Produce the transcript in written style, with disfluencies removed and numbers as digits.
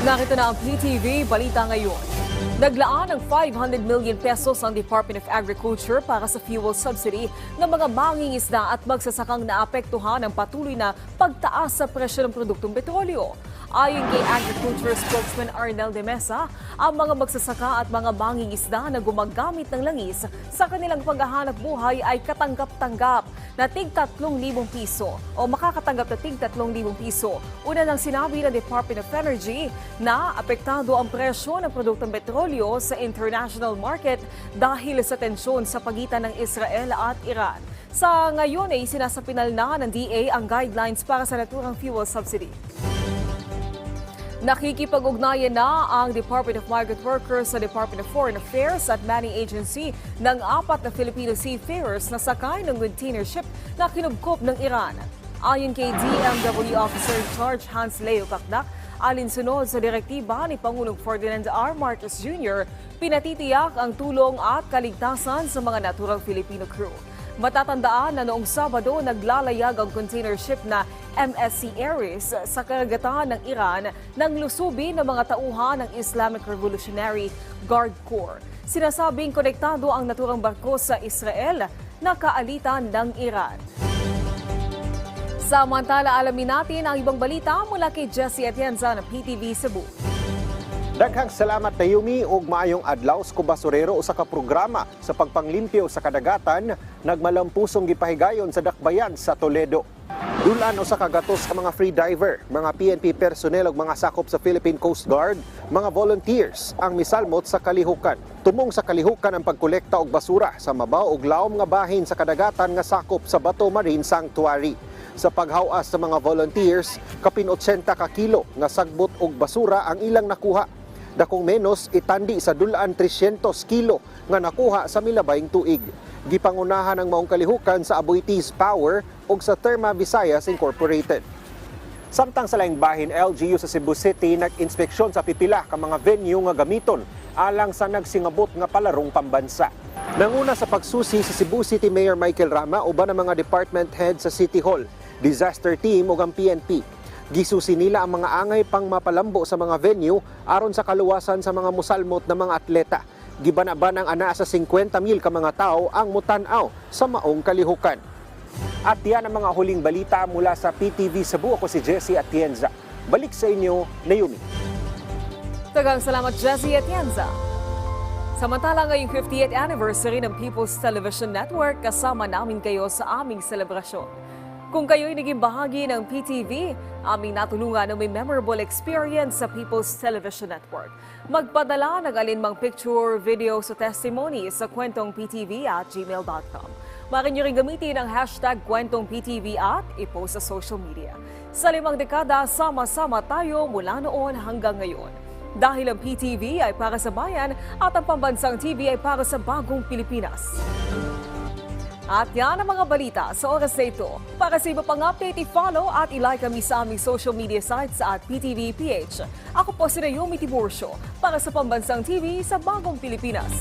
Narito na ang PTV Balita ngayon. Naglaan ng 500 million pesos ang Department of Agriculture para sa fuel subsidy ng mga mangingisda at magsasakang naapektuhan ng patuloy na pagtaas sa presyo ng produktong petrolyo. Ayon kay Agriculture spokesman Arnel de Mesa, ang mga magsasaka at mga mangingisda na gumagamit ng langis sa kanilang paghahanap buhay ay katanggap-tanggap na tig 3,000 piso o makakatanggap na tig 3,000 piso. Una nang sinabi ng Department of Energy na apektado ang presyo ng produktong petrolyo sa international market dahil sa tensyon sa pagitan ng Israel at Iran. Sa ngayon ay sinasapinal na ng DA ang guidelines para sa naturang fuel subsidy. Nakikipag-ugnayan na ang Department of Migrant Workers sa Department of Foreign Affairs at Manning Agency ng 4 na Filipino seafarers na sakay ng container ship na kinubkop ng Iran. Ayon kay DMW Officer in Charge Hans Leo Kakdak, alinsunod sa direktiba ni Pangulong Ferdinand R. Marcos Jr., pinatitiyak ang tulong at kaligtasan sa mga naturang Filipino crew. Matatandaan na noong Sabado naglalayag ang container ship na MSC Aries sa karagatan ng Iran nang lusubin ng mga tauhan ng Islamic Revolutionary Guard Corps. Sinasabing konektado ang naturang barko sa Israel na kaalitan ng Iran. Samantala, alamin natin ang ibang balita mula kay Jessie Atienza ng PTV Cebu. Daghang salamat Naomi ug maayong adlaw sa basurero usa ka programa sa pagpanglimpyo sa kadagatan nagmalampusong gipahigayon sa dakbayan sa Toledo. Dulan usa ka gatos ka mga free diver, mga PNP personnel ug mga sakop sa Philippine Coast Guard, mga volunteers ang misalmot sa kalihukan. Tumong sa kalihukan ang pagkolekta og basura sa mabaw ug lawom nga bahin sa kadagatan nga sakop sa Bato Marine Sanctuary. Sa paghawas sa mga volunteers, kapin 80 ka kilo nga sagbot og basura ang ilang nakuha. Dakong menos itandi sa dulaan 300 kilo nga nakuha sa milabayng tuig. Gipangunahan ang maong kalihukan sa Aboitiz Power ug sa Terma Visayas Incorporated. Samtang sa laing bahin, LGU sa Cebu City nag-inspeksyon sa pipila ka mga venue nga gamiton alang sa nagsingabot nga palarong pambansa. Nanguna sa pagsusi si Cebu City Mayor Michael Rama uban ang mga department head sa City Hall, disaster team ug ang PNP. Gisusi nila ang mga angay pang mapalambo sa mga venue aron sa kaluwasan sa mga musalmot na mga atleta. Gibanaban ang ana sa 50,000 ka mga tao ang mutanaw sa maong kalihukan. At yan ang mga huling balita mula sa PTV Cebu. Ako si Jessie Atienza. Balik sa inyo, Naomi. Tagang salamat Jessie Atienza. Samantala ngayong 50th anniversary ng People's Television Network, kasama namin kayo sa aming selebrasyon. Kung kayo'y naging bahagi ng PTV, aming natulungan na may memorable experience sa People's Television Network. Magpadala ng alinmang picture, video sa testimony sa kwentongptv@gmail.com. Maaari niyo rin gamitin ang hashtag kwentongptv at ipost sa social media. Sa 5 dekada, sama-sama tayo mula noon hanggang ngayon. Dahil ang PTV ay para sa bayan at ang pambansang TV ay para sa bagong Pilipinas. At yan ang mga balita sa oras na ito. Para sa iba pang update, i-follow at i-like kami sa aming social media sites at PTV PH. Ako po si Naomi Tiburcio para sa Pambansang TV sa Bagong Pilipinas.